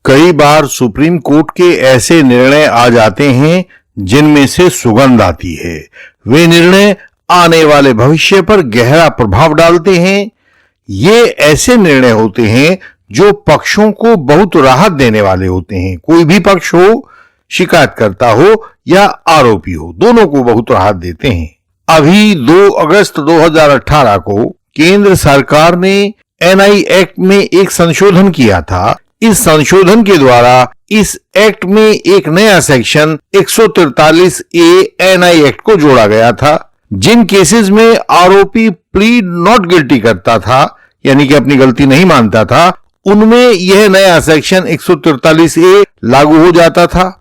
कई बार supreme court के ऐसे निर्णय आ जाते हैं जिनमें से सुगंध आती है। वे निर्णय आने वाले भविष्य पर गहरा प्रभाव डालते हैं। ये ऐसे निर्णय होते हैं जो पक्षों को बहुत राहत देने वाले होते हैं। कोई भी पक्ष हो, शिकायतकर्ता हो या आरोपी हो, दोनों को बहुत राहत देते हैं। अभी 2 अगस्त 2018 को केंद्र सरकार ने एनआई एक्ट में एक संशोधन किया था। इस संशोधन के द्वारा इस एक्ट में एक नया सेक्शन 143 ए एनआई एक्ट को जोड़ा गया था। जिन केसेस में आरोपी प्लीड नॉट गिल्टी करता था, यानी कि अपनी गलती नहीं मानता था, उनमें यह नया सेक्शन 143 ए लागू हो जाता था।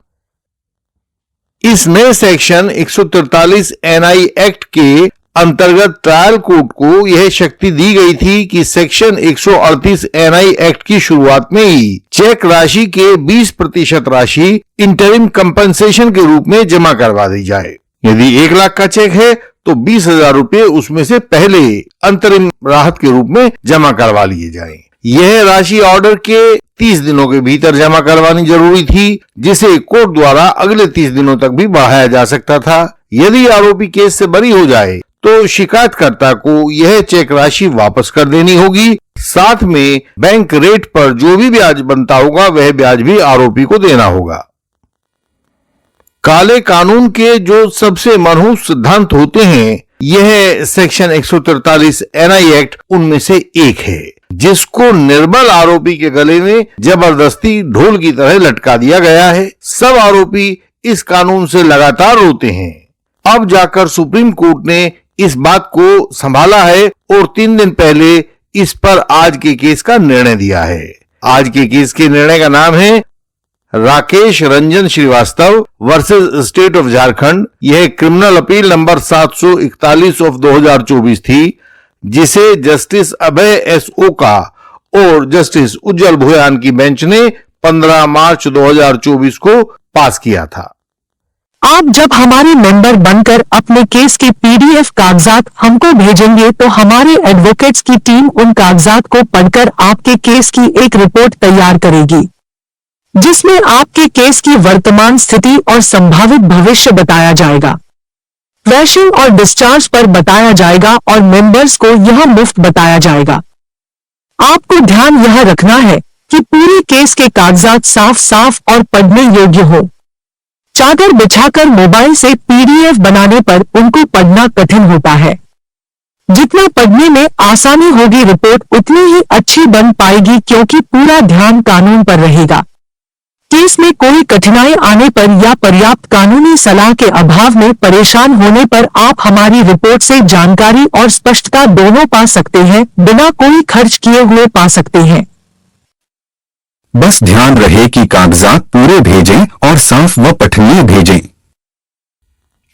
इस नए सेक्शन 143 एनआई एक्ट के अंतर्गत ट्रायल कोर्ट को यह शक्ति दी गई थी कि सेक्शन 138 एनआई एक्ट की शुरुआत में ही चेक राशि के 20% राशि इंटरिम कंपनसेशन के रूप में जमा करवा दी जाए। यदि 1 लाख का चेक है तो 20,000 रुपए उसमें से पहले अंतरिम राहत के रूप में जमा करवा लिए जाएं। यह राशि ऑर्डर के 30 दिनों के भीतर जमा करवानी जरूरी थी, जिसे कोर्ट द्वारा अगले 30 दिनों तक भी बढ़ाया जा सकता था। यदि आरोपी केस से बरी हो जाए तो शिकायतकर्ता को यह चेक राशि वापस कर देनी होगी। साथ में बैंक रेट पर जो भी ब्याज बनता होगा वह ब्याज भी आरोपी को देना होगा। काले कानून के जो सबसे मनहूस सिद्धांत होते हैं, यह सेक्शन 143 एनआई एक्ट उनमें से एक है, जिसको निर्बल आरोपी के गले में जबरदस्ती ढोल की तरह लटका दिया गया है। सब आरोपी इस कानून से लगातार रोते हैं। अब जाकर सुप्रीम कोर्ट ने इस बात को संभाला है और 3 दिन पहले इस पर आज के केस का निर्णय दिया है। आज के केस के निर्णय का नाम है Rakesh Ranjan Srivastava versus state of Jharkhand. यह क्रिमिनल अपील नंबर 741 ऑफ 2024 थी, जिसे जस्टिस अभय एस ओका और जस्टिस उज्जवल भुयान की बेंच ने 15 मार्च 2024 को पास किया था। आप जब हमारे मेंबर बनकर अपने केस के पीडीएफ कागजात हमको भेजेंगे तो हमारे एडवोकेट्स की टीम उन कागजात को पढ़कर आपके केस की एक रिपोर्ट तैयार करेगी, जिसमें आपके केस की वर्तमान स्थिति और संभावित भविष्य बताया जाएगा। क्रैशिंग और डिस्चार्ज पर बताया जाएगा और मेंबर्स को यह मुफ्त बताया जाएगा। आपको ध्यान यह रखना है कि पूरे केस के कागजात साफ साफ और पढ़ने योग्य हो। चादर बिछाकर मोबाइल से पीडीएफ बनाने पर उनको पढ़ना कठिन होता है। जितना पढ़ने में आसानी होगी रिपोर्ट उतनी ही अच्छी बन पाएगी, क्योंकि पूरा ध्यान कानून पर रहेगा। केस में कोई कठिनाई आने पर या पर्याप्त कानूनी सलाह के अभाव में परेशान होने पर आप हमारी रिपोर्ट से जानकारी और स्पष्टता दोनों पा सकते हैं, बिना कोई खर्च किए हुए पा सकते हैं। बस ध्यान रहे कि कागजात पूरे भेजें और साफ व पठनीय भेजें।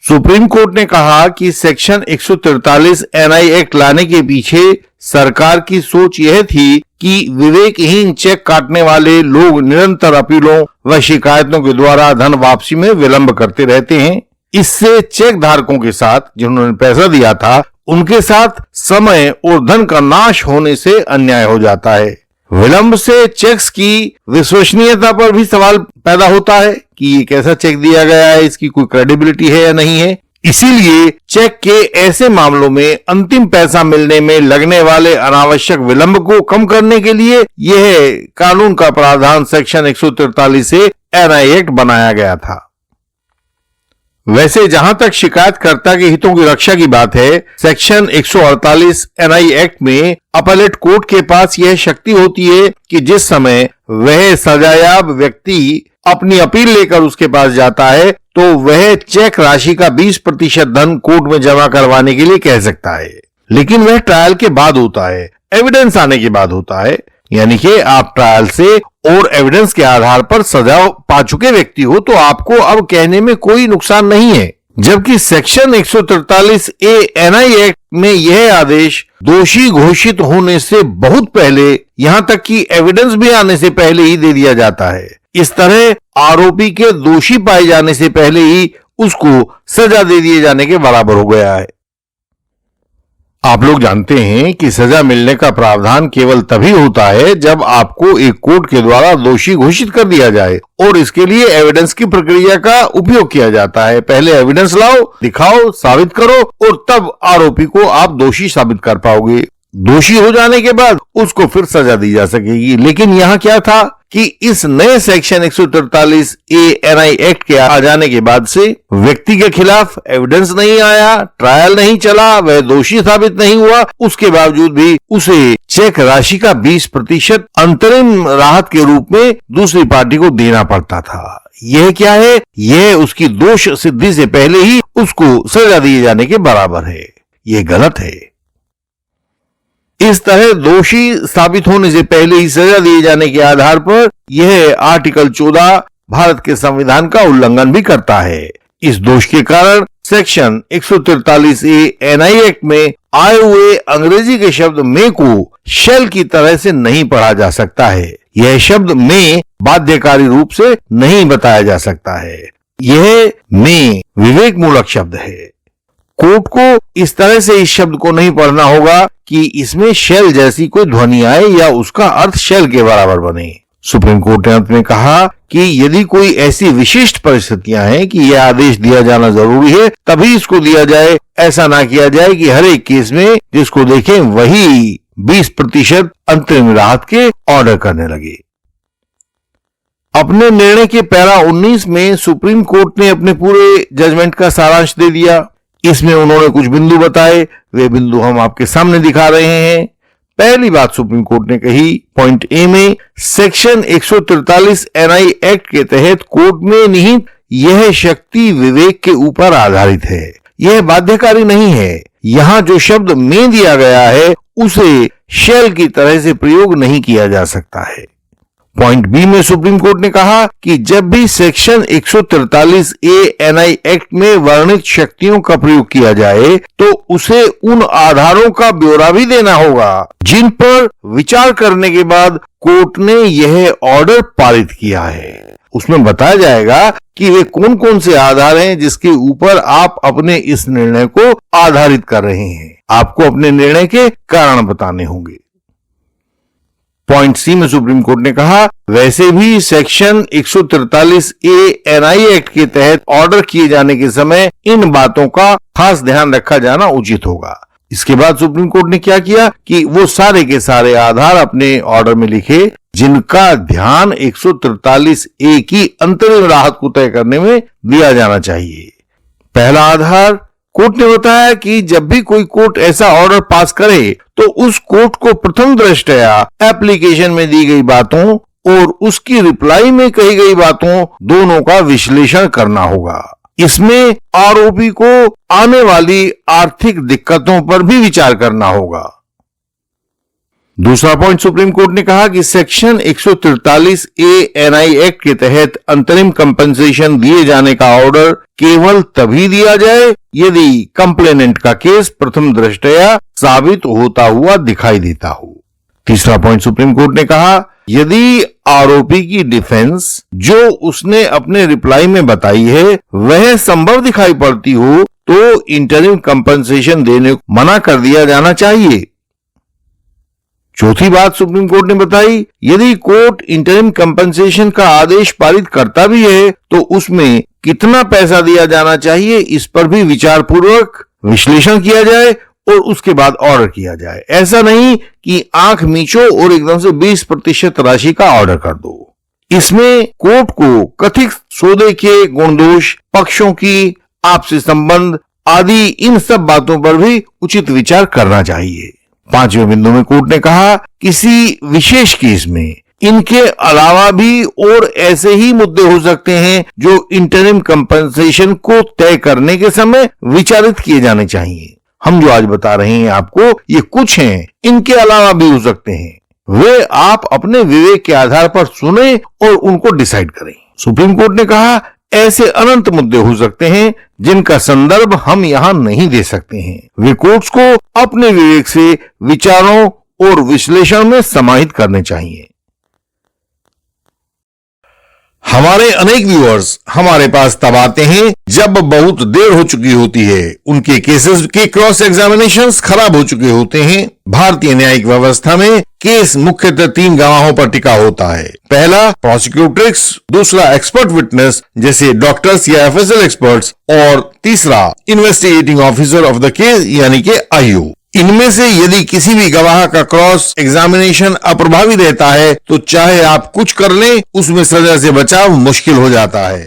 सुप्रीम कोर्ट ने कहा कि सेक्शन 143 एनआई एक्ट लाने के पीछे सरकार की सोच यह थी कि विवेकहीन चेक काटने वाले लोग निरंतर अपीलों व शिकायतों के द्वारा धन वापसी में विलंब करते रहते हैं। इससे चेक धारकों के साथ, जिन्होंने पैसा दिया था, उनके साथ समय और धन का नाश होने से अन्याय हो जाता है। विलंब से चेक्स की विश्वसनीयता पर भी सवाल पैदा होता है कि ये कैसा चेक दिया गया है, इसकी कोई क्रेडिबिलिटी है या नहीं है। इसीलिए चेक के ऐसे मामलों में अंतिम पैसा मिलने में लगने वाले अनावश्यक विलंब को कम करने के लिए यह कानून का प्रावधान सेक्शन 143 से एनआई एक्ट बनाया गया था। वैसे जहां तक शिकायतकर्ता के हितों की रक्षा की बात है, सेक्शन 148 एनआई एक्ट में अपीलेट कोर्ट के पास यह शक्ति होती है कि जिस समय वह सजायाब व्यक्ति अपनी अपील लेकर उसके पास जाता है तो वह चेक राशि का 20% धन कोर्ट में जमा करवाने के लिए कह सकता है। लेकिन वह ट्रायल के बाद होता है, एविडेंस आने के बाद होता है। यानी कि आप ट्रायल से और एविडेंस के आधार पर सजा पा चुके व्यक्ति हो तो आपको अब कहने में कोई नुकसान नहीं है। जबकि सेक्शन 143 ए एनआई एक्ट में यह आदेश दोषी घोषित होने से बहुत पहले, यहां तक कि एविडेंस भी आने से पहले ही दे दिया जाता है। इस तरह आरोपी के दोषी पाए जाने से पहले ही उसको सजा दे दिए जाने के बराबर हो गया है। आप लोग जानते हैं कि सजा मिलने का प्रावधान केवल तभी होता है जब आपको एक कोर्ट के द्वारा दोषी घोषित कर दिया जाए और इसके लिए एविडेंस की प्रक्रिया का उपयोग किया जाता है। पहले एविडेंस लाओ, दिखाओ, साबित करो और तब आरोपी को आप दोषी साबित कर पाओगे। दोषी हो जाने के बाद उसको फिर सजा दी जा सकेगी। लेकिन यहाँ क्या था कि इस नए सेक्शन 143 एएनआई एक्ट के आ जाने के बाद से व्यक्ति के खिलाफ एविडेंस नहीं आया, ट्रायल नहीं चला, वह दोषी साबित नहीं हुआ, उसके बावजूद भी उसे चेक राशि का 20% अंतरिम राहत के रूप में दूसरी पार्टी को देना पड़ता था। यह क्या है? यह उसकी दोष सिद्धि से पहले ही उसको सजा दिए जाने के बराबर है। यह गलत है। इस तरह दोषी साबित होने से पहले ही सजा दिए जाने के आधार पर यह आर्टिकल 14 भारत के संविधान का उल्लंघन भी करता है। इस दोष के कारण सेक्शन 143 एएनआई एक्ट में आए हुए अंग्रेजी के शब्द में को शेल की तरह से नहीं पढ़ा जा सकता है। यह शब्द में बाध्यकारी रूप से नहीं बताया जा सकता है। यह में विवेक मूलक शब्द है। कोर्ट को इस तरह से इस शब्द को नहीं पढ़ना होगा कि इसमें शेल जैसी कोई ध्वनि आए या उसका अर्थ शेल के बराबर बने। सुप्रीम कोर्ट ने अंत में कहा कि यदि कोई ऐसी विशिष्ट परिस्थितियां हैं कि यह आदेश दिया जाना जरूरी है तभी इसको दिया जाए। ऐसा ना किया जाए कि हर एक केस में जिसको देखें वही 20% अंतरिम राहत के ऑर्डर करने लगे। अपने निर्णय के पैरा 19 में सुप्रीम कोर्ट ने अपने पूरे जजमेंट का सारांश दे दिया। इसमें उन्होंने कुछ बिंदु बताए, वे बिंदु हम आपके सामने दिखा रहे हैं। पहली बात सुप्रीम कोर्ट ने कही, पॉइंट ए में सेक्शन 143 एनआई एक्ट के तहत कोर्ट में निहित यह शक्ति विवेक के ऊपर आधारित है, यह बाध्यकारी नहीं है। यहां जो शब्द में दिया गया है उसे शेल की तरह से प्रयोग नहीं किया जा सकता है। पॉइंट बी में सुप्रीम कोर्ट ने कहा कि जब भी सेक्शन 143 एएनआई एक्ट में वर्णित शक्तियों का प्रयोग किया जाए तो उसे उन आधारों का ब्यौरा भी देना होगा जिन पर विचार करने के बाद कोर्ट ने यह ऑर्डर पारित किया है। उसमें बताया जाएगा कि वे कौन कौन से आधार हैं जिसके ऊपर आप अपने इस निर्णय को आधारित कर रहे हैं। आपको अपने निर्णय के कारण बताने होंगे। पॉइंट सी में सुप्रीम कोर्ट ने कहा, वैसे भी सेक्शन 143 एएनआई एक्ट के तहत ऑर्डर किए जाने के समय इन बातों का खास ध्यान रखा जाना उचित होगा। इसके बाद सुप्रीम कोर्ट ने क्या किया कि वो सारे के सारे आधार अपने ऑर्डर में लिखे जिनका ध्यान 143 ए की अंतरिम राहत को तय करने में दिया जाना चाहिए। पहला आधार, कोर्ट ने बताया कि जब भी कोई कोर्ट ऐसा ऑर्डर पास करे तो उस कोर्ट को प्रथम दृष्टया एप्लीकेशन में दी गई बातों और उसकी रिप्लाई में कही गई बातों दोनों का विश्लेषण करना होगा। इसमें आरोपी को आने वाली आर्थिक दिक्कतों पर भी विचार करना होगा। दूसरा पॉइंट, सुप्रीम कोर्ट ने कहा कि सेक्शन 143 एएनआई एक्ट के तहत अंतरिम कंपनसेशन दिए जाने का ऑर्डर केवल तभी दिया जाए यदि कंप्लेनेंट का केस प्रथम दृष्टया साबित होता हुआ दिखाई देता हो। तीसरा पॉइंट, सुप्रीम कोर्ट ने कहा यदि आरोपी की डिफेंस जो उसने अपने रिप्लाई में बताई है वह संभव दिखाई पड़ती हो तो इंटरिम कंपनसेशन देने को मना कर दिया जाना चाहिए। चौथी बात सुप्रीम कोर्ट ने बताई, यदि कोर्ट इंटरिम कंपनसेशन का आदेश पारित करता भी है तो उसमें कितना पैसा दिया जाना चाहिए इस पर भी विचार पूर्वक विश्लेषण किया जाए और उसके बाद ऑर्डर किया जाए। ऐसा नहीं कि आंख मीचो और एकदम से 20% राशि का ऑर्डर कर दो। इसमें कोर्ट को कथित सौदे के गुणदोष, पक्षों की आपसी संबंध आदि इन सब बातों पर भी उचित विचार करना चाहिए। पांचवें बिंदु में कोर्ट ने कहा किसी विशेष केस में इनके अलावा भी और ऐसे ही मुद्दे हो सकते हैं जो इंटरिम कंपनसेशन को तय करने के समय विचारित किए जाने चाहिए। हम जो आज बता रहे हैं आपको ये कुछ हैं, इनके अलावा भी हो सकते हैं। वे आप अपने विवेक के आधार पर सुने और उनको डिसाइड करें। सुप्रीम कोर्ट ने कहा ऐसे अनंत मुद्दे हो सकते हैं जिनका संदर्भ हम यहां नहीं दे सकते हैं। वे कोर्ट्स को अपने विवेक से विचारों और विश्लेषण में समाहित करने चाहिए। हमारे अनेक व्यूअर्स हमारे पास तब आते हैं जब बहुत देर हो चुकी होती है, उनके केसेस के क्रॉस एग्जामिनेशंस खराब हो चुके होते हैं। भारतीय न्यायिक व्यवस्था में केस मुख्यतः 3 गवाहों पर टिका होता है। पहला प्रोसिक्यूटर्स, दूसरा एक्सपर्ट विटनेस जैसे डॉक्टर्स या एफएसएल एक्सपर्ट्स, और तीसरा investigating officer of the case यानी कि आईओ। इनमें से यदि किसी भी गवाह का क्रॉस एग्जामिनेशन अप्रभावी रहता है तो चाहे आप कुछ कर लें, उसमें सजा से बचाव मुश्किल हो जाता है।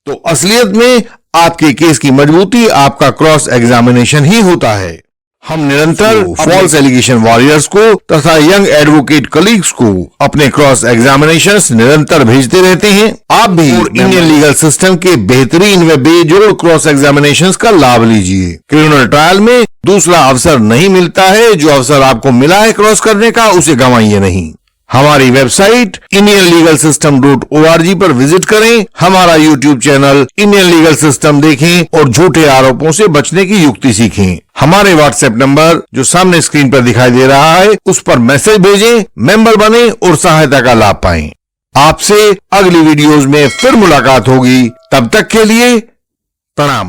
तो असलियत में आपके केस की मजबूती आपका क्रॉस एग्जामिनेशन ही होता है। हम निरंतर फॉल्स एलिगेशन वॉरियर्स को तथा यंग एडवोकेट कलीग्स को अपने क्रॉस एग्जामिनेशंस निरंतर भेजते रहते हैं। आप भी इंडियन लीगल सिस्टम के बेहतरीन व बेजोड़ क्रॉस एग्जामिनेशंस का लाभ लीजिए। क्रिमिनल ट्रायल में दूसरा अवसर नहीं मिलता है, जो अवसर आपको मिला है क्रॉस करने का उसे गंवाइए नहीं। हमारी वेबसाइट indianlegalsystem.org पर विजिट करें, हमारा YouTube channel Indian legal system देखें और झूठे आरोपों से बचने की युक्ति सीखें। हमारे व्हाट्सएप नंबर जो सामने स्क्रीन पर दिखाई दे रहा है उस पर मैसेज भेजें, मेंबर बने और सहायता का लाभ पाएं। आपसे अगली वीडियोस में फिर मुलाकात होगी, तब तक के लिए प्रणाम।